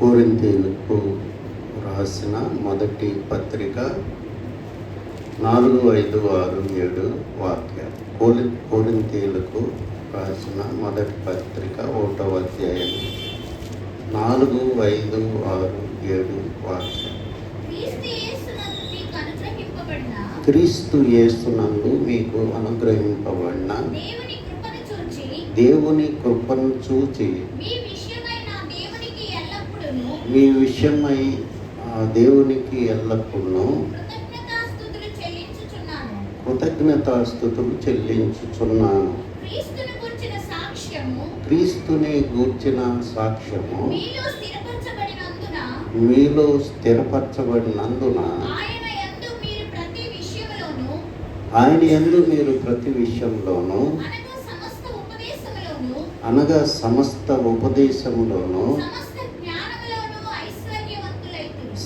కొరింథీయులకు రాసిన మొదటి పత్రిక 4, 5, 6, 7 వాక్యాలు. కొరింథీయులకు రాసిన మొదటి పత్రిక 1వ అధ్యాయం 4, 5, 6, 7 వాక్యాలు. క్రీస్తు యేసునందు మీకు అనుగ్రహింపబడిన దేవుని కృపను చూచి మీ విషయమై దేవునికి ఎల్లప్పుడూ కృతజ్ఞతాస్తుతులు చెల్లించుచున్నాను. క్రీస్తుని గూర్చిన సాక్ష్యము మీలో స్థిరపరచబడినందున ఆయన యందు మీరు ప్రతి విషయంలోనూ అనగా సమస్త ఉపదేశములోను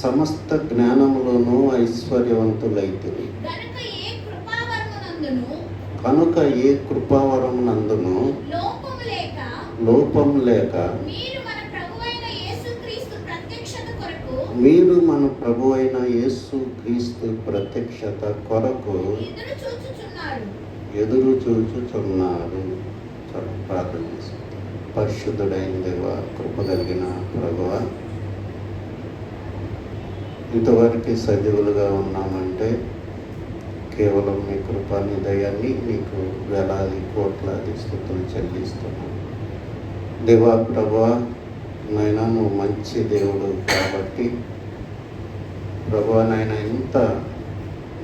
సమస్త జ్ఞానములోను ఐశ్వర్యవంతులైతిరి. కనుక ఏ కృపావరమునందును లోపం లేక మీరు మన ప్రభువైన యేసు క్రీస్తు ప్రత్యక్షత కొరకు ఎదురు చూచుచున్నారు. ప్రార్థన చేస్తాం. పరిశుద్ధుడైన దేవా, కృప కలిగిన ప్రభువా, ఇంతవరకు సజీవులుగా ఉన్నామంటే కేవలం మీ కృపాని దయాన్ని నీకు వేలాది కోట్లాది స్తుతులు చెల్లిస్తున్నాను. దేవా ప్రభువా, నాయనా నువ్వు మంచి దేవుడు కాబట్టి ప్రభువా నాయన ఇంత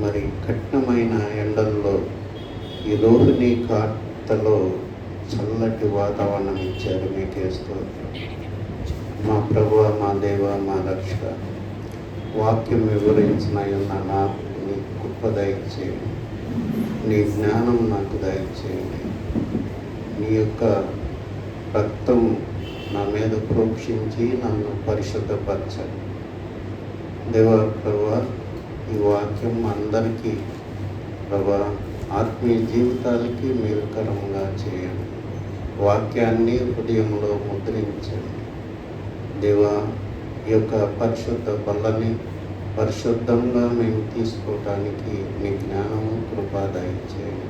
మరి కఠినమైన ఎండల్లో ఈ రోహిణి కార్తలో చల్లటి వాతావరణం ఇచ్చారు. మీకే స్తోత్రం. మా ప్రభువా, మా దేవ, మా రక్షక, వాక్యం వివరించిన నాకు నీ కృప దయచేయండి. నీ జ్ఞానం నాకు దయచేయండి. నీ యొక్క రక్తం నా మీద ప్రోక్షించి నన్ను పరిశుద్ధపరచండి. దేవా ప్రభువా, ఈ వాక్యం అందరికీ ప్రభువా ఆత్మీయ జీవితాలకి మేలుకరంగా చేయండి. వాక్యాన్ని హృదయంలో ముద్రించండి. దేవా, ఈ యొక్క పరిశుద్ధ బలని పరిశుద్ధంగా మేము తీసుకోవటానికి నీ జ్ఞానము కృపా దయచేయండి.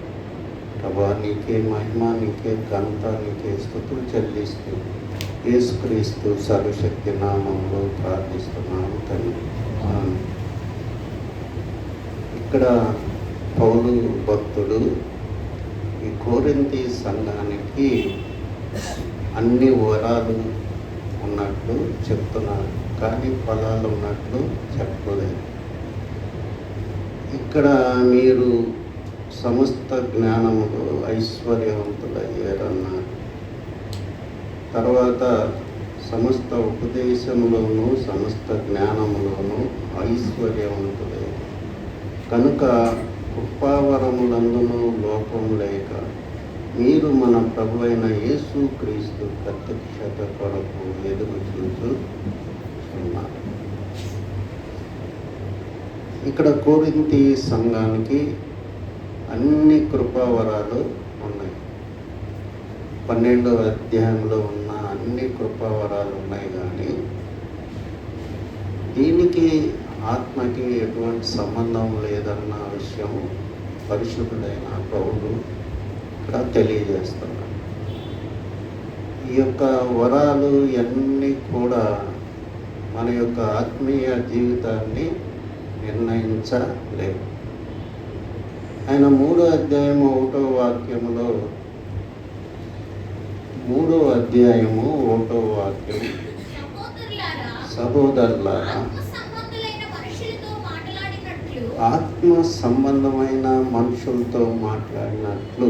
ప్రభా, నీకే మహిమ, నీకే ఘనత, నీకే స్తుతులు చెల్లిస్తూ యేసుక్రీస్తు సర్వశక్తి నామంలో ప్రార్థిస్తున్నాను తండ్రి. ఇక్కడ పౌలు భక్తుడు ఈ కొరింథీ సంఘానికి అన్ని వరాలు ఉన్నట్లు చెప్తున్నారు, కానీ ఫలాలు ఉన్నట్లు చెప్పలేదు. ఇక్కడ మీరు సమస్త జ్ఞానములో ఐశ్వర్యవంతులయ్యారన్నారు. తర్వాత సమస్త ఉపదేశములోను సమస్త జ్ఞానములోను ఐశ్వర్యవంతులే. కనుక కృపావరములందును లోపం లేక మీరు మన ప్రభువైన యేసు క్రీస్తు ప్రత్యక్షత కొరకు ఎదురు చూస్తున్నారు. ఇక్కడ కొరింథీ సంఘానికి అన్ని కృపావరాలు ఉన్నాయి. 12వ అధ్యాయంలో ఉన్న అన్ని కృపావరాలు ఉన్నాయి, కానీ దీనికి ఆత్మకి ఎటువంటి సంబంధం లేదన్న విషయం పరిశుద్ధుడైన పౌలు ఇక్కడ తెలియజేస్తున్నాడు. ఈ యొక్క వరాలు అన్నీ కూడా మన యొక్క ఆత్మీయ జీవితాన్ని నిర్ణయించలేవు. ఆయన 3వ అధ్యాయము 1వ వాక్యములో 3వ అధ్యాయము 1వ వాక్యం, సహోదరులారా, ఆత్మ సంబంధమైన మనుషులతో మాట్లాడినట్లు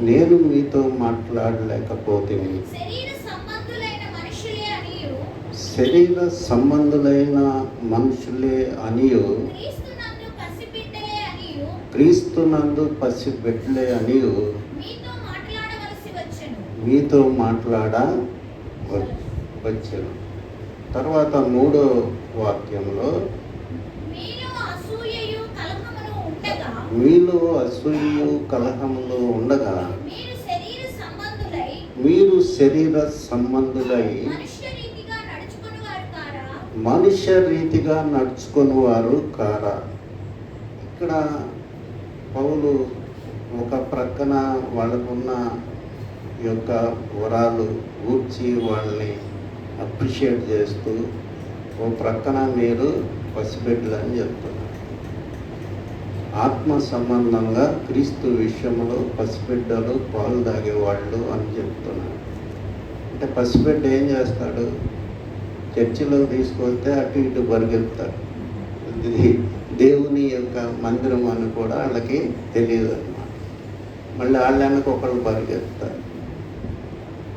నేను మీతో మాట్లాడలేకపోతిని. శరీర సంబంధులైన మనుషులే అనియు క్రీస్తునందు పసిబిడ్డలే అనియు మీతో మాట్లాడవచ్చును. తర్వాత 3వ వాక్యంలో మీలో అసూయయు కలహములు ఉండగా మీరు శరీర సంబంధులై మనుష్య రీతిగా నడుచుకుని వారు కారా. ఇక్కడ పౌలు ఒక ప్రక్కన వాళ్ళకున్న యొక్క వరాలు గూర్చి వాళ్ళని అప్రిషియేట్ చేస్తూ ఓ ప్రక్కన మీరు పసిబిడ్డలు అని చెప్తున్నారు. ఆత్మ సంబంధంగా క్రీస్తు విషయంలో పసిబిడ్డలు పాలు తాగేవాళ్ళు అని చెప్తున్నారు. అంటే పసిబిడ్డ ఏం చేస్తాడు? చర్చిలో తీసుకొస్తే అటు ఇటు పరిగెత్తాడు. దేవుని యొక్క మందిరం అని కూడా వాళ్ళకి తెలియదు అన్నమాట. మళ్ళీ వాళ్ళకి ఒకళ్ళు పరిగెత్తారు.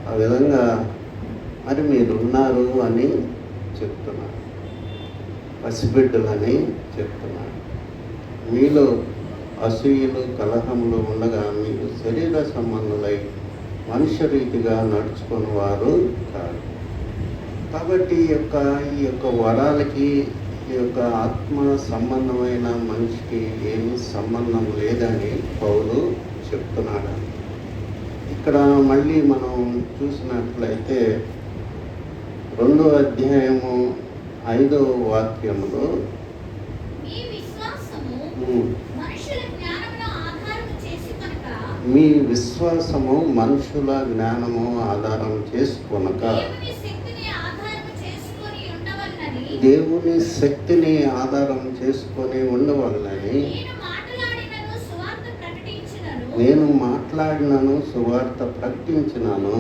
ఆ విధంగా మరి మీరున్నారు అని చెప్తున్నారు, పసిబిడ్డలని చెప్తున్నారు. మీలో అసూయలు కలహములు ఉండగా మీరు శరీర సంబంధులై మనుష్య రీతిగా నడుచుకుని వారు కాదు. కాబట్టి ఈ యొక్క వరాలకి ఈ యొక్క ఆత్మ సంబంధమైన మనిషికి ఏమీ సంబంధం లేదని పౌలు చెప్తున్నాడు. ఇక్కడ మళ్ళీ మనం చూసినట్లయితే 2వ అధ్యాయము 5వ వాక్యములో మీ విశ్వాసము మనుషుల జ్ఞానము ఆధారం చేసుకొనక దేవుని శక్తిని ఆధారం చేసుకొని ఉండవలనని నేను మాట్లాడినను సువార్త ప్రకటించినాను.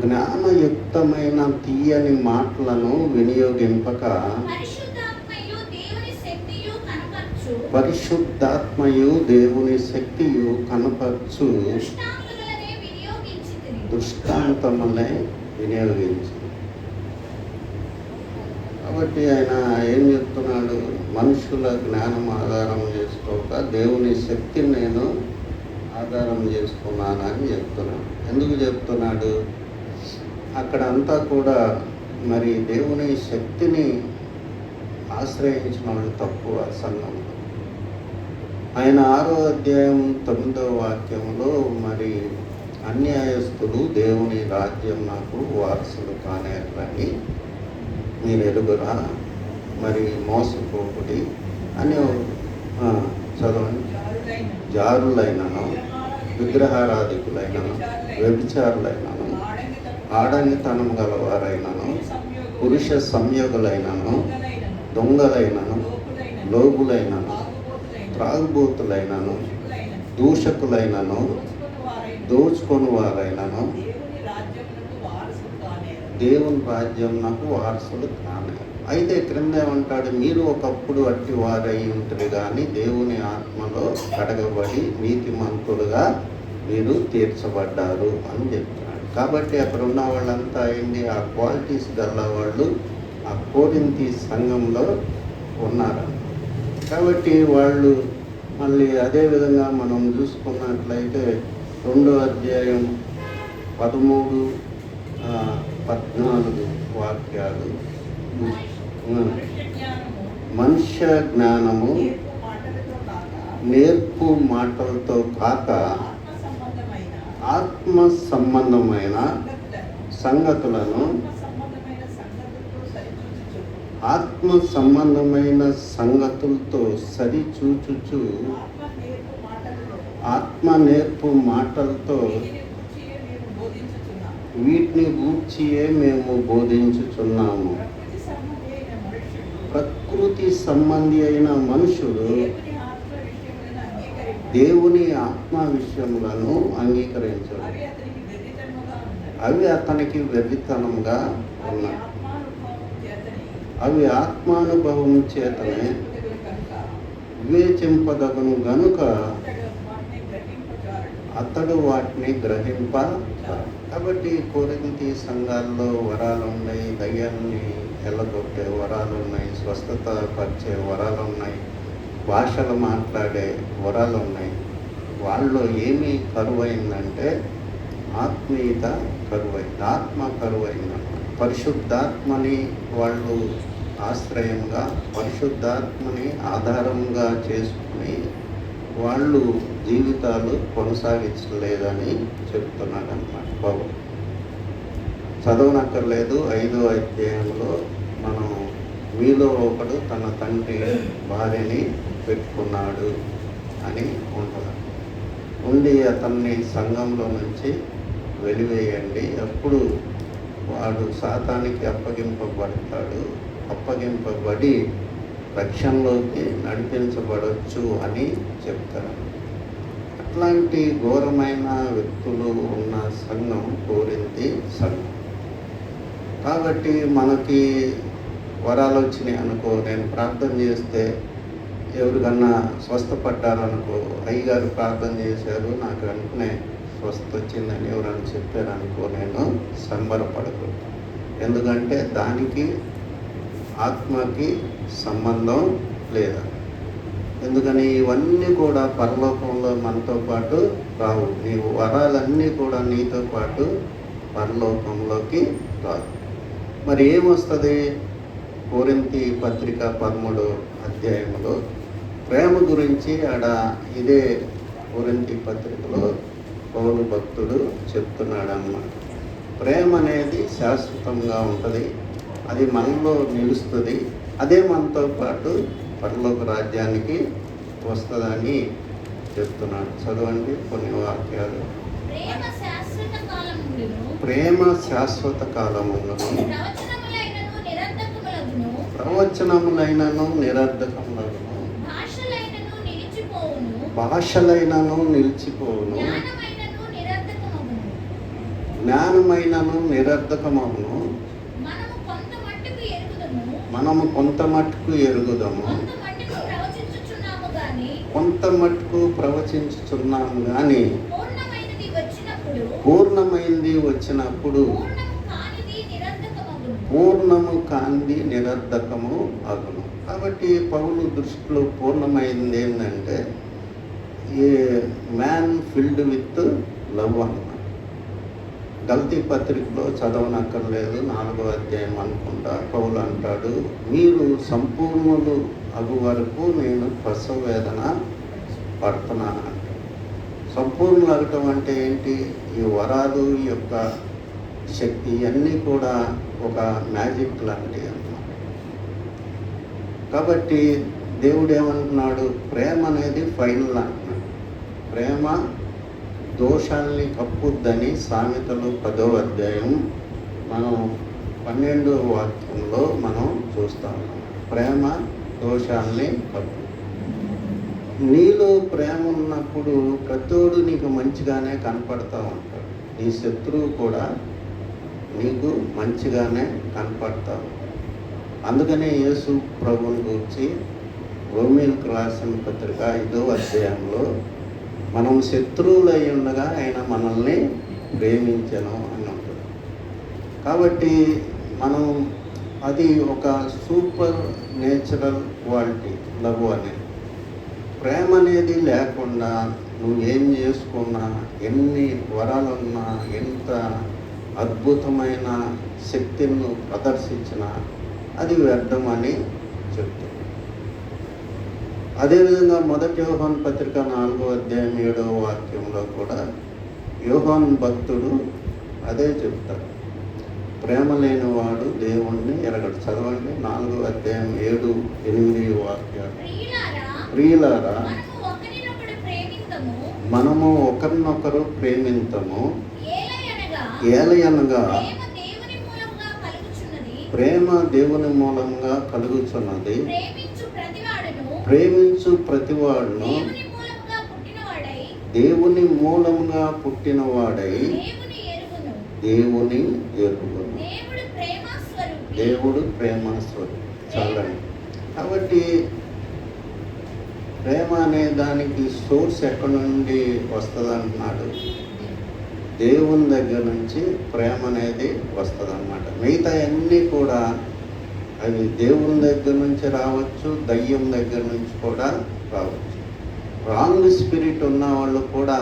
జ్ఞానయుక్తమైన తీయని మాటలను వినియోగింపక పరిశుద్ధాత్మయు దేవుని శక్తియు కనపరచు దృష్టాంతములే వినియోగించు. కాబట్టి ఆయన ఏం చెప్తున్నాడు? మనుషుల జ్ఞానం ఆధారం చేసుకోక దేవుని శక్తిని నేను ఆధారం చేసుకున్నాను అని చెప్తున్నాడు. ఎందుకు చెప్తున్నాడు? అక్కడంతా కూడా మరి దేవుని శక్తిని ఆశ్రయించిన వాళ్ళు తక్కువ సంఘంలో. ఆయన 6వ అధ్యాయం 9వ వాక్యంలో మరి అన్యాయస్తులు దేవుని రాజ్యం నాకు వారసులు కానేరని మీరు ఎరుగురా, మరి మోసపోకుడి అని చదవండి. జారులైనను, విగ్రహారాధికులైనను, వ్యభిచారులైనను, ఆడంగితనం గలవారైనను, పురుష సంయోగులైనను, దొంగలైనను, లోగులైనను, త్రాగుబోతులైనను, దూషకులైనను, దోచుకొని వారైనను దేవుని రాజ్యం నాకు వారసులు కానే. అయితే క్రింద ఏమంటాడు? మీరు ఒకప్పుడు అట్టి వారై ఉంటుంది కానీ దేవుని ఆత్మలో కడగబడి నీతిమంతులుగా మీరు తీర్చబడ్డారు అని చెప్తున్నాడు. కాబట్టి అక్కడ ఉన్న వాళ్ళంతా అయింది ఆ క్వాలిటీస్ గల్ల వాళ్ళు ఆ కొరింథీ సంఘంలో ఉన్నారు. కాబట్టి వాళ్ళు మళ్ళీ అదేవిధంగా మనం చూసుకున్నట్లయితే 2వ అధ్యాయం 13, 14 వాక్యాలు. మనుష్య జ్ఞానము నేర్పు మాటలతో కాక ఆత్మ సంబంధమైన సంగతులను ఆత్మ సంబంధమైన సంగతులతో సరిచూచుచు ఆత్మ నేర్పు మాటలతో వీటిని గూర్చియే మేము బోధించుచున్నాము. ప్రకృతి సంబంధి అయిన మనుషుడు దేవుని ఆత్మ విషయములను అంగీకరించడు. అవి అతనికి వెర్రితనంగా ఉన్నాయి. అవి ఆత్మానుభవం చేతనే వివేచింపదగును గనుక అతడు వాటిని గ్రహింప. కాబట్టి కొరింథీ సంఘాల్లో వరాలు ఉన్నాయి, దయ్యాన్ని ఎల్లగొట్టే వరాలు ఉన్నాయి, స్వస్థత పరిచే వరాలు ఉన్నాయి, భాషలు మాట్లాడే వరాలు ఉన్నాయి. వాళ్ళలో ఏమీ కరువైందంటే ఆత్మీయత కరువైంది, ఆత్మ కరువైందన్నమాట. పరిశుద్ధాత్మని వాళ్ళు ఆశ్రయంగా, పరిశుద్ధాత్మని ఆధారంగా చేసుకుని వాళ్ళు జీవితాలు కొనసాగించలేదని చెప్తున్నాడు అన్నమాట పౌలు. చదవనక్కర్లేదు. 5వ అధ్యాయంలో మనం మీలో ఒకడు తన తండ్రి భార్యని పెట్టుకున్నాడు అని ఉంటుంది. ఉండి అతన్ని సంఘంలో నుంచి వెలివేయండి, అప్పుడు వాడు సాతానికి అప్పగింపబడతాడు, అప్పగింపబడి రక్షణలోకి నడిపించబడవచ్చు అని చెప్తారు. అట్లాంటి ఘోరమైన వ్యక్తులు ఉన్న సంఘం కోరింది సంఘం. కాబట్టి మనకి వరాలు వచ్చినాయి అనుకో, నేను ప్రార్థన చేస్తే ఎవరికన్నా స్వస్థపడ్డారనుకో, అయ్యగారు ప్రార్థన చేశారు నాకు వెంటనే స్వస్థ వచ్చిందని ఎవరన్నా చెప్పారనుకో, నేను సంబరపడకూడదు. ఎందుకంటే దానికి ఆత్మకి సంబంధం లేదా. ఎందుకని ఇవన్నీ కూడా పరలోకంలో మనతో పాటు రావు. నీవు వరాలన్నీ కూడా నీతో పాటు పరలోకంలోకి రావు. మరి ఏమొస్తుంది? కొరింథీ పత్రిక 13వ అధ్యాయంలో ప్రేమ గురించి ఇదే కొరింథీ పత్రికలో పౌలు భక్తుడు చెప్తున్నాడు అన్నమాట. ప్రేమ అనేది శాశ్వతంగా ఉంటుంది, అది మనలో నిలుస్తుంది, అదే మనతో పాటు పరలోక రాజ్యానికి వస్తుందని చెప్తున్నాడు. చదవండి కొన్ని వాక్యాలు. ప్రేమ శాశ్వత కాలమును, ప్రవచనములైనను నిరర్ధకములను, భాషలైనను నిలిచిపోవును, జ్ఞానమైనను నిరర్ధకమవును, మనము కొంత మట్టుకు ఎరుగుదము, కొంత మట్టుకు ప్రవచించుచున్నాము కానీ పూర్ణమైంది వచ్చినప్పుడు పూర్ణము కాంది నిరర్ధకము అగును. కాబట్టి పౌలు దృష్టిలో పూర్ణమైంది ఏంటంటే ఏ మ్యాన్ ఫిల్డ్ విత్ లవ్ అన్నమాట. గల్తీ పత్రికలో చదవనక్కర్లేదు, 4వ అధ్యాయం అనుకుంటా, పౌలు అంటాడు, మీరు సంపూర్ణులు అగు వరకు నేను ప్రసవ వేదన పడుతున్నాను అంటాడు. సంపూర్ణులు అగటం అంటే ఏంటి? ఈ వరాలు యొక్క శక్తి ఇవన్నీ కూడా ఒక మ్యాజిక్ లాంటివి అన్నమాట. కాబట్టి దేవుడు ఏమంటున్నాడు? ప్రేమ అనేది ఫైనల్ అంటున్నాడు. ప్రేమ దోషాల్ని కప్పుద్దని సామెతలు 10వ అధ్యాయం మనం 12వ వాక్యంలో మనం చూస్తాం. ప్రేమ దోషాల్ని కప్పు. నీలో ప్రేమ ఉన్నప్పుడు ప్రతోడు నీకు మంచిగానే కనపడతా ఉంటాడు. నీ శత్రువు కూడా నీకు మంచిగానే కనపడతా ఉంటాడు. అందుకనే యేసు ప్రభువుని గురించి రోమీయులకు రాసిన పత్రిక 5వ అధ్యాయంలో మనం శత్రువులై ఉండగా ఆయన మనల్ని ప్రేమించను అని ఉంటుంది. కాబట్టి మనం అది ఒక సూపర్ నేచురల్ క్వాలిటీ లవ్ అనేది. ప్రేమ అనేది లేకుండా నువ్వు ఏం చేసుకున్నా, ఎన్ని వరాలున్నా, ఎంత అద్భుతమైన శక్తిని ప్రదర్శించినా అది వ్యర్థమని చెప్తుంది. అదేవిధంగా 1 యోహాను పత్రిక 4వ అధ్యాయం 7వ వాక్యంలో కూడా యోహాను భక్తుడు అదే చెప్తాడు, ప్రేమ లేనివాడు దేవుణ్ణి ఎరగడు. చదవండి 4వ అధ్యాయం 7, 8 వాక్యాలు. ప్రియులారా, మనము ఒకరినొకరు ప్రేమింతము, ఏలయనగా ప్రేమ దేవుని మూలంగా కలుగుచున్నది. ప్రేమించు ప్రతివాడును దేవుని మూలంగా పుట్టినవాడై దేవుని ఎరుగును. దేవుడు ప్రేమస్వరూపి. చాలండి. కాబట్టి ప్రేమ అనే దానికి సోర్స్ ఎక్కడి నుండి వస్తుంది అంటున్నాడు? దేవుని దగ్గర నుంచి ప్రేమ అనేది వస్తుంది అన్నమాట. మిగతా అన్నీ కూడా అవి దేవుని దగ్గర నుంచి రావచ్చు, దయ్యం దగ్గర నుంచి కూడా రావచ్చు. రాంగ్ స్పిరిట్ ఉన్న వాళ్ళు కూడా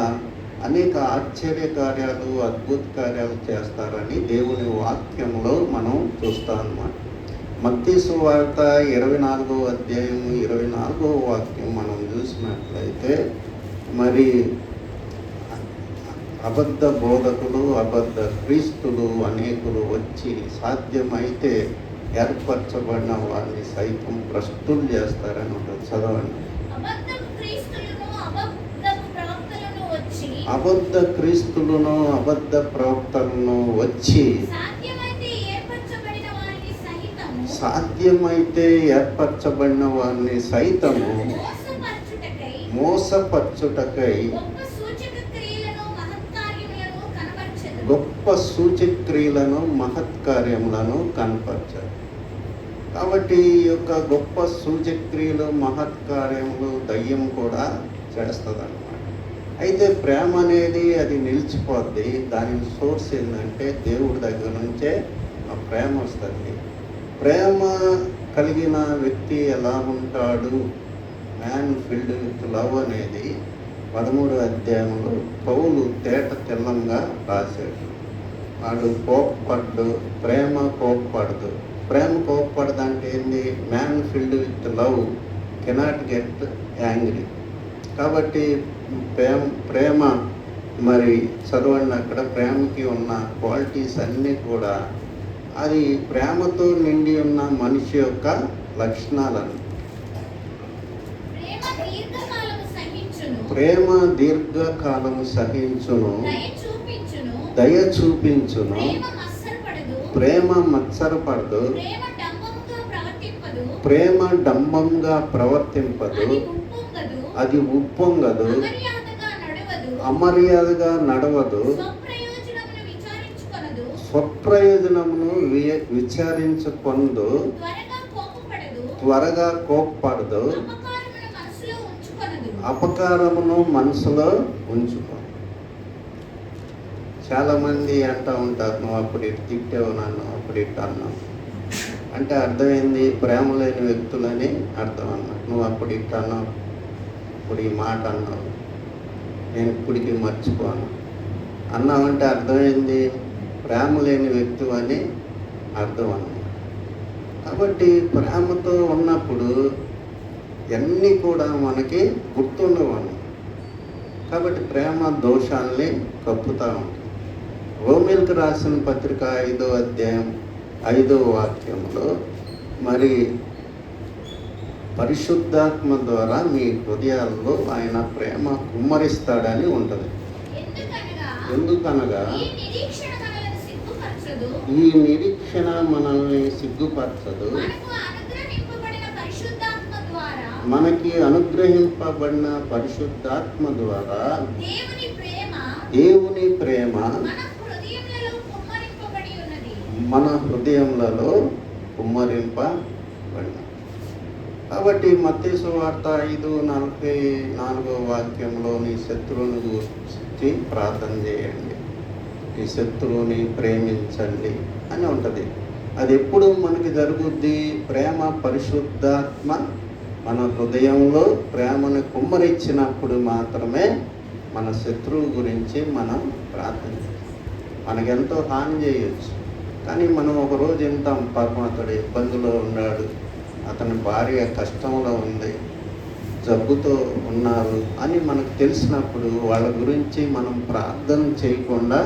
అనేక ఆశ్చర్య కార్యాలు, అద్భుత కార్యాలు చేస్తారని దేవుని వాక్యంలో మనం చూస్తాం అన్నమాట. మత్తయి సువార్త 24వ అధ్యాయం 24వ వాక్యం మనం చూస్తే చూసినట్లయితే మరి అబద్ధ బోధకులు, అబద్ధ క్రీస్తులు అనేకులు వచ్చి సాధ్యమైతే ఏర్పరచబడిన వారిని సైతం భ్రష్టులు చేస్తారని ఉంటుంది. చదవండి. అబద్ధ క్రీస్తులను, అబద్ధ ప్రవక్తలను వచ్చి సాధ్యమైతే ఏర్పరచబడిన వారిని సైతము మోసపరచుటకై గొప్ప సూచక్రియలను మహత్కార్యములను కనపరచారు. కాబట్టి ఈ యొక్క గొప్ప సూచక్రియలు మహత్కార్యములు దయ్యం కూడా చేస్తుంది అన్నమాట. అయితే ప్రేమ అనేది అది నిలిచిపోద్ది. దాని సోర్స్ ఏంటంటే దేవుడి దగ్గర నుంచే ఆ ప్రేమ వస్తుంది. ప్రేమ కలిగిన వ్యక్తి ఎలా ఉంటాడు, మ్యాన్ ఫిల్డ్ విత్ లవ్ అనేది 13వ అధ్యాయంలో పౌలు తేట తెల్లంగా రాశాడు. వాడు కోప్పడ్డు, ప్రేమ కోప్పడదు. ప్రేమ కోప్పడదు అంటే ఏంది? Man filled with love cannot get angry. కాబట్టి ప్రేమ మరి చదవండి, అక్కడ ప్రేమకి ఉన్న క్వాలిటీస్ అన్నీ కూడా అది ప్రేమతో నిండి ఉన్న మనిషి యొక్క లక్షణాలను. ప్రేమ దీర్ఘకాలము సహించును, దయ చూపించును, ప్రేమ మత్సరపడదు, ప్రేమ డంబంగా ప్రవర్తింపదు, అది ఉప్పొంగదు, అమర్యాదగా నడవదు, స్వప్రయోజనమును విచారించుకొందు, త్వరగా కోప్పడదు, అపకారమును మనసులో ఉంచుకో. చాలామంది అంటూ ఉంటారు, నువ్వు అప్పుడు ఇటు తిట్టావు, నన్ను అప్పుడు ఇటు అన్నావు అంటే అర్థమైంది ప్రేమ లేని వ్యక్తులని అర్థం అన్నమాట. నువ్వు అప్పుడు ఇటు అన్నావు, ఇప్పుడు ఈ మాట అన్నావు, నేను ఇప్పటికీ మర్చిపోను అన్నావంటే అర్థమైంది ప్రేమ లేని వ్యక్తి అని అర్థం అన్నమాట. కాబట్టి ప్రేమతో ఉన్నప్పుడు ఇవన్నీ కూడా మనకి గుర్తుండవను. కాబట్టి ప్రేమ దోషాల్ని కప్పుతూ ఉంటుంది. రోమీలకు రాసిన పత్రిక 5వ అధ్యాయం 5వ వాక్యంలో మరి పరిశుద్ధాత్మ ద్వారా మీ హృదయాల్లో ఆయన ప్రేమ కుమ్మరిస్తాడని ఉంటుంది. ఎందుకనగా ఈ నిరీక్షణ మనల్ని సిగ్గుపరచదు, మనకి అనుగ్రహింపబడిన పరిశుద్ధాత్మ ద్వారా దేవుని ప్రేమ మన హృదయములలో కుమ్మరింపబడిన. కాబట్టి మత్తయి సువార్త 5:44 వాక్యంలో నీ శత్రువుని గురించి ప్రార్థన చేయండి, ఈ శత్రువుని ప్రేమించండి అని ఉంటుంది. అది ఎప్పుడు మనకి జరుగుద్ది? ప్రేమ పరిశుద్ధాత్మ మన హృదయంలో ప్రేమను కుమ్మరించినప్పుడు మాత్రమే మన శత్రువు గురించి మనం ప్రార్థన చేస్తాం. మనకెంతో హాని చేయొచ్చు, కానీ మనం ఒకరోజు వింటాం, పాపం అతడు ఇబ్బందిలో ఉన్నాడు, అతని భార్య కష్టంలో ఉంది, జబ్బుతో ఉన్నారు అని మనకు తెలిసినప్పుడు వాళ్ళ గురించి మనం ప్రార్థన చేయకుండా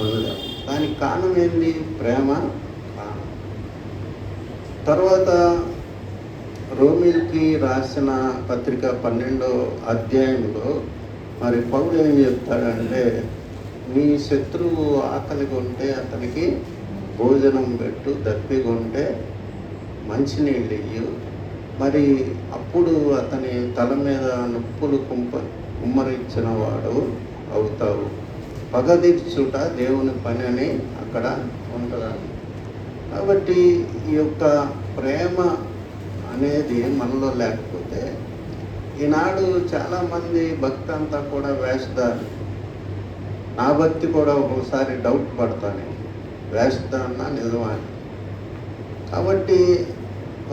ఉండలేం. దానికి కారణం ఏంటి? ప్రేమ కారణం. తర్వాత రోమీలకి రాసిన పత్రిక 12వ అధ్యాయంలో మరి పౌలు ఏం చెప్తాడంటే, నీ శత్రువు ఆకలిగా ఉంటే అతనికి భోజనం పెట్టు, దప్పిగా ఉంటే మంచినీళ్ళు ఇయ్యు, మరి అప్పుడు అతని తల మీద నొప్పులు కుమ్మరించిన వాడు అవుతావు. పగదీర్చుట దేవుని పని అని అక్కడ ఉంటుందండి. కాబట్టి ఈ యొక్క ప్రేమ అనేది మనలో లేకపోతే ఈనాడు చాలామంది భక్తి అంతా కూడా వేషధారు. నా భక్తి కూడా ఒక్కోసారి డౌట్ పడతాను, వేషధారణ నిజమా. కాబట్టి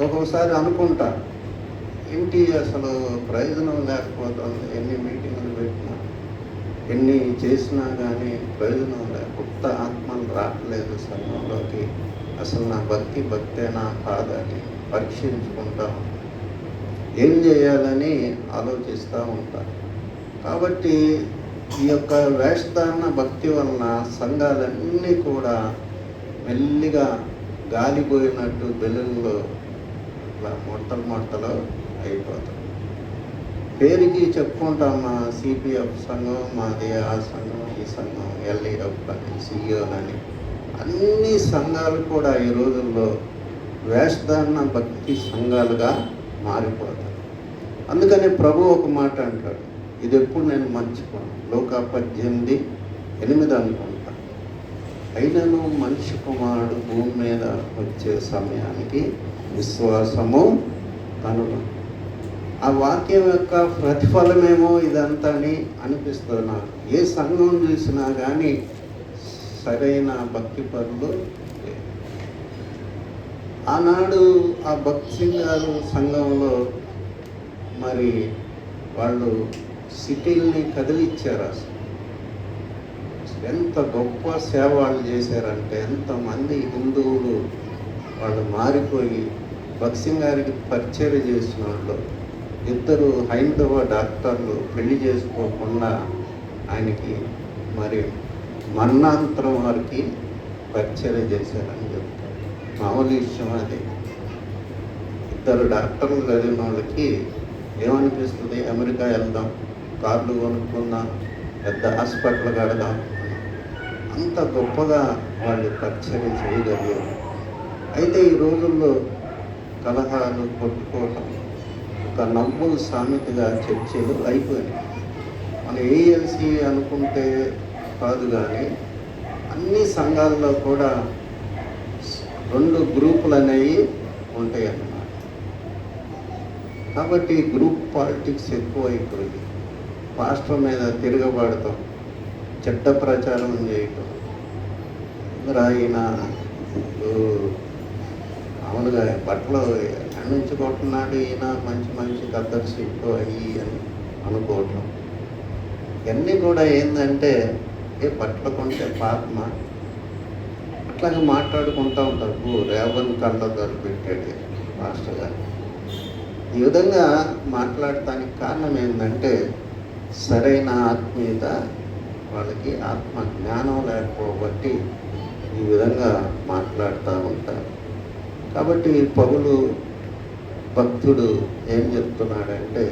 ఒక్కోసారి అనుకుంటా, ఏంటి అసలు ప్రయోజనం లేకపోతుంది, ఎన్ని మీటింగులు పెట్టినా ఎన్ని చేసినా కానీ ప్రయోజనం లేదు, కొత్త ఆత్మలు రావట్లేదు సంఘంలోకి, అసలు నా భక్తేనా కాదని పరీక్షించుకుంటాం. ఏం చేయాలని ఆలోచిస్తూ ఉంటారు. కాబట్టి ఈ యొక్క వేషధారణ భక్తి వలన సంఘాలన్నీ కూడా మెల్లిగా గాలిపోయినట్టు బెలూన్లో ఇట్లా మొట్టలు అయిపోతాయి. పేరుకి చెప్పుకుంటాం, మా సిపిఎఫ్ సంఘం, మాది ఆ సంఘం, ఈ సంఘం, ఎల్ఈఎఫ్ అని, సిఇఓలని. అన్ని సంఘాలు కూడా ఈ రోజుల్లో వేషధారణ భక్తి సంఘాలుగా మారిపోతాయి. అందుకని ప్రభు ఒక మాట అంటాడు, ఇది ఎప్పుడు నేను మర్చిపోను. లోకా 18:8 అనుకుంటా. అయినను మనిషి కుమారుడు భూమి మీద వచ్చే సమయానికి విశ్వాసము కనుగొను. ఆ వాక్యం యొక్క ప్రతిఫలమేమో ఇదంతా అని అనిపిస్తుంది నాకు. ఏ సంఘం చూసినా కానీ సరైన భక్తి పరులు లేరు. ఆనాడు ఆ భక్తి సింగారు సంఘంలో మరి వాళ్ళు సిటీల్ని కదిలిచ్చారు. అసలు ఎంత గొప్ప సేవ వాళ్ళు చేశారంటే, ఎంతమంది హిందువులు వాళ్ళు మారిపోయి భక్తి సింగారికి పరిచయం చేసిన వాళ్ళు. 2 హైందవ డాక్టర్లు పెళ్లి చేసుకోకుండా ఆయనకి మరి మరణాంతరం వారికి పరిచయం చేశారని చెప్తారు. మామూలు విషయం అది. 2 డాక్టర్లు చదివిన వాళ్ళకి ఏమనిపిస్తుంది? అమెరికా వెళ్దాం, కార్లు కొనుక్కుందాం, పెద్ద హాస్పిటల్ కడదాం. అంత గొప్పగా వాళ్ళు పరిచయం చేయగలిగారు. అయితే ఈ రోజుల్లో కలహాలు, కొట్టుకోవటం ఒక నవ్వులు సామెతగా చర్చలు అయిపోయినాయి. మన ఏఎల్సి అనుకుంటే కాదు, కానీ అన్ని సంఘాల్లో కూడా 2 గ్రూపులు అనేవి ఉంటాయి అన్నమాట. కాబట్టి గ్రూప్ పాలిటిక్స్ ఎక్కువ అయిపోయింది. పాస్టర్ మీద తిరగబడతాం, చెడ్డ ప్రచారం చేయటం. ఆయన మామూలుగా బట్టలు నుంచి కొట్టున్నాడు, ఈయన మంచి మంచి కద్దరు సీట్లు అయ్యి అని అనుకోవటం. ఇవన్నీ కూడా ఏంటంటే, ఏ బట్టలు కొంటే పాపమ అట్లాగే మాట్లాడుకుంటూ ఉంటారు. రేవన్ కళ్ళద్దాలు పెట్టాడు మాస్టర్ గారు. ఈ విధంగా మాట్లాడటానికి కారణం ఏంటంటే, సరైన ఆత్మీయత వాళ్ళకి ఆత్మ జ్ఞానం లేకపోబట్టి ఈ విధంగా మాట్లాడుతూ ఉంటారు. కాబట్టి పౌలు భక్తుడు ఏం చెప్తున్నాడంటే,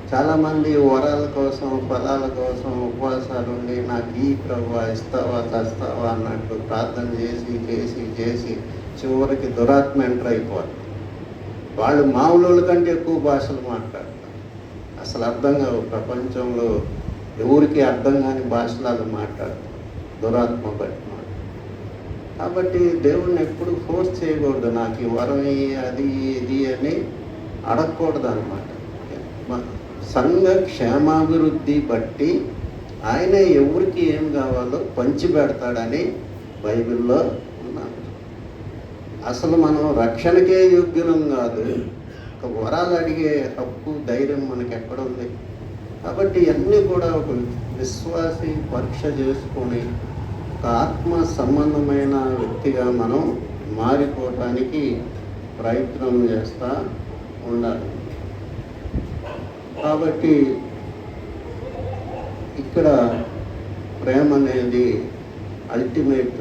చాలామంది వరాల కోసం, ఫలాల కోసం ఉపవాసాలు ఉండి, నాకు ఈ ప్రభువా ఇస్తావా చస్తావా అన్నట్టు ప్రార్థన చేసి చేసి చేసి చివరికి దురాత్మ ఎంటర్ అయిపోవాలి. వాళ్ళు మామూలు కంటే ఎక్కువ భాషలు మాట్లాడతారు. అసలు అర్థం కావు. ప్రపంచంలో ఎవరికి అర్థం కాని భాషలు వాళ్ళు మాట్లాడతారు, దురాత్మ బట్టి. కాబట్టి దేవుణ్ణి ఎప్పుడు ఫోర్స్ చేయకూడదు. నాకు ఈ వరం అది ఇది అని అడగకూడదు అన్నమాట. సంఘ క్షేమాభివృద్ధి బట్టి ఆయన ఎవరికి ఏం కావాలో పంచి పెడతాడని బైబిల్లో ఉన్నాడు. అసలు మనం రక్షణకే యోగ్యులం కాదు, ఒక వరాలు అడిగే హక్కు, ధైర్యం మనకి ఎక్కడ ఉంది? కాబట్టి అన్నీ కూడా ఒక విశ్వాసి పరీక్ష చేసుకొని ఒక ఆత్మ సంబంధమైన వ్యక్తిగా మనం మారిపోవటానికి ప్రయత్నం చేస్తూ ఉండాలి. కాబట్టి ఇక్కడ ప్రేమ అనేది అల్టిమేట్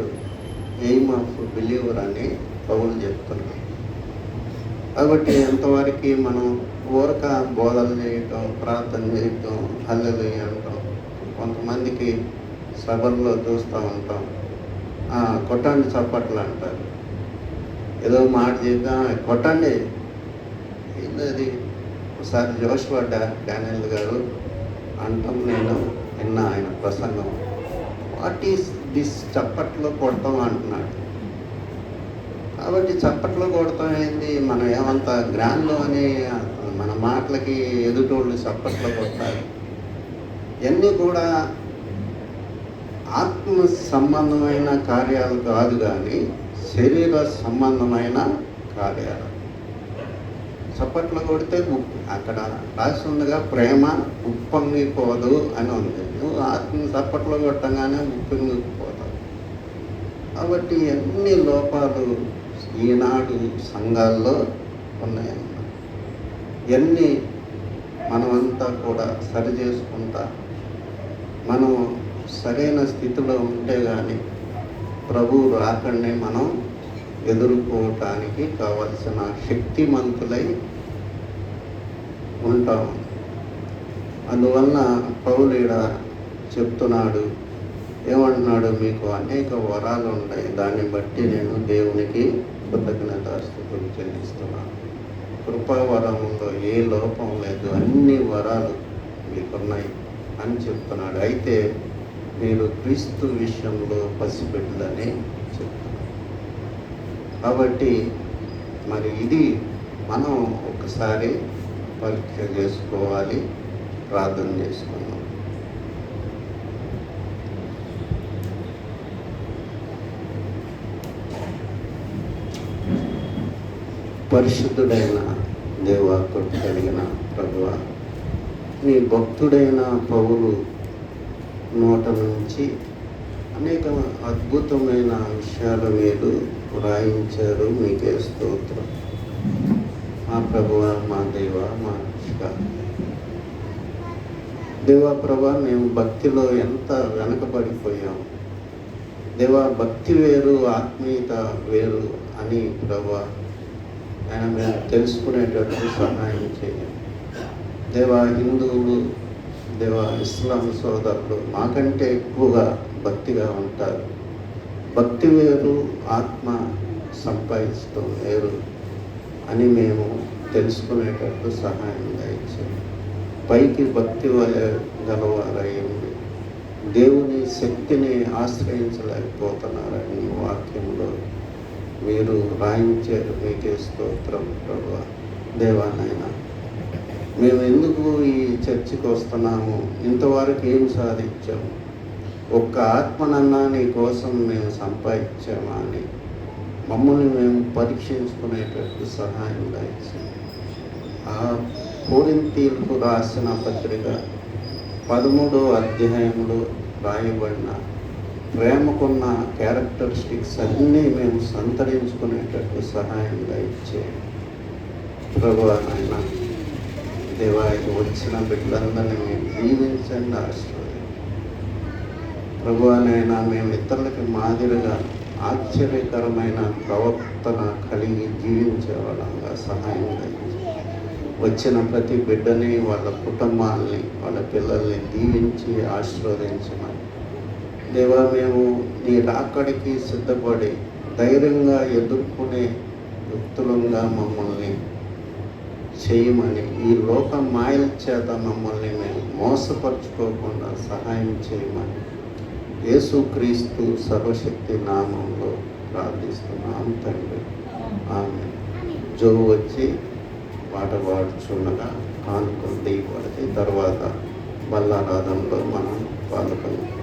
ఎయిమ్ ఆఫ్ బిలీవర్ అని పౌలు చెప్తున్నాం. కాబట్టి ఎంతవరకు మనం ఊరక బోధలు చేయటం, ప్రార్థన చేయటం, హల్లెలూయా అంటాం. కొంతమందికి సభల్లో చూస్తూ ఉంటాం, కొట్టండి చప్పట్లు అంటారు. ఏదో మాట చేద్దాం, కొట్టండి. ఏంటది? ఒకసారి జోషువా డానియల్ గారు అంటాం, నేను విన్నా ఆయన ప్రసంగం. వాట్ ఈస్ దిస్ చప్పట్లో కొడతాం అంటున్నాడు. కాబట్టి చప్పట్లో కొడతాం ఏంది? మనం ఏమంత గ్రాండ్లో అని మన మాటలకి ఎదుటోళ్ళు చప్పట్లో కొట్టాలి. ఇవన్నీ కూడా ఆత్మ సంబంధమైన కార్యాలు కాదు, కానీ శరీర సంబంధమైన కార్యాలు. చప్పట్లు కొడితే అక్కడ రాసి ఉందిగా, ప్రేమ ఉప్పొంగిపోదు అని ఉంది. నువ్వు ఆత్మ చప్పట్లు కొట్టగానే ఉప్పొంగిపోతావు. కాబట్టి ఎన్ని లోపాలు ఈనాడు సంఘాల్లో ఉన్నాయన్నమాట. ఇవన్నీ మనమంతా కూడా సరి చేసుకుంటా మనం సరైన స్థితిలో ఉంటే కానీ ప్రభువు రాకనే మనం ఎదుర్కోవటానికి కావలసిన శక్తిమంతులై ఉంటాం. అందువలన పౌలు ఈడ చెప్తున్నాడు, ఏమంటున్నాడు, మీకు అనేక వరాలు ఉన్నాయి, దాన్ని బట్టి నేను దేవునికి కృతజ్ఞతాస్తుతులు చెల్లిస్తున్నాను. కృపావరంలో ఏ లోపం లేదు, అన్ని వరాలు మీకున్నాయి అని చెప్తున్నాడు. అయితే మీరు క్రీస్తు విషయంలో పసిబిడ్డలని చెప్తున్నారు. కాబట్టి మరి ఇది మనం ఒకసారి పరీక్ష చేసుకోవాలి, ప్రార్థన చేసుకున్నాం. పరిశుద్ధుడైన దేవా, కృప కలిగిన ప్రభువా, నీ భక్తుడైన పౌలు నోట నుంచి అనేక అద్భుతమైన విషయాలు మీరు వ్రాయించారు. మీకే స్తోత్రం మా ప్రభువా, మా దేవ, మా రక్షక. దేవా ప్రభా, మేము భక్తిలో ఎంత వెనకబడిపోయాం. దేవా, భక్తి వేరు, ఆత్మీయత వేరు అని ప్రభా ఆయన మేము తెలుసుకునేటట్టు సహాయం చేయండి. దేవా, హిందువులు, దేవా, ఇస్లాం సోదరులు మాకంటే ఎక్కువగా భక్తిగా ఉంటారు. భక్తి వేరు, ఆత్మ సంపాదించడం వేరు అని మేము తెలుసుకునేటట్టు సహాయం దయచేయండి. పైకి భక్తి వలె గలవారయ్యండి, దేవుని శక్తిని ఆశ్రయించలేకపోతున్నారని వాక్యంలో మీరు రాయించారు. మీకే స్తోత్రం ప్రభువా. దేవానైనా మేము ఎందుకు ఈ చర్చికి వస్తున్నాము, ఇంతవరకు ఏం సాధించాము, ఒక్క ఆత్మనన్నా నీ కోసం మేము సంపాదించామా అని మమ్మల్ని మేము పరీక్షించుకునేటట్టు సహాయం దయచేయండి. ఆ కొరింథీయులకు రాసిన పత్రిక 13వ అధ్యాయంలో రాయబడిన ప్రేమకున్న క్యారెక్టరిస్టిక్స్ అన్నీ మేము సంతరించుకునేటట్టు సహాయం దయచేయండి ప్రభువా. నాయన దేవా, వచ్చిన బిడ్డలందరినీ మేము దీవించండి, ఆశీర్వదించండి ప్రభువా. నాయన మేము ఇతరులకి మాదిరిగా ఆశ్చర్యకరమైన ప్రవర్తన కలిగి జీవించే వాళ్ళంగా సహాయం దయచేయండి. వచ్చిన ప్రతి బిడ్డని, వాళ్ళ కుటుంబాలని, వాళ్ళ పిల్లల్ని దీవించి ఆశీర్వదించమని దేవా, మేము నీ రాకడికి సిద్ధపడి ధైర్యంగా ఎదుర్కొనే వ్యక్తులంగా మమ్మల్ని చేయమని, ఈ లోక మాయల చేత మమ్మల్ని మేము మోసపరుచుకోకుండా సహాయం చేయమని యేసుక్రీస్తు సర్వశక్తి నామంలో ప్రార్థిస్తున్నాం తండ్రి, ఆమేన్. జో వచ్చి పాట పాడుచుండగా కానుకలు దిగబడితే తర్వాత బల్లారాధనలో మనం పాల్గొంటాం.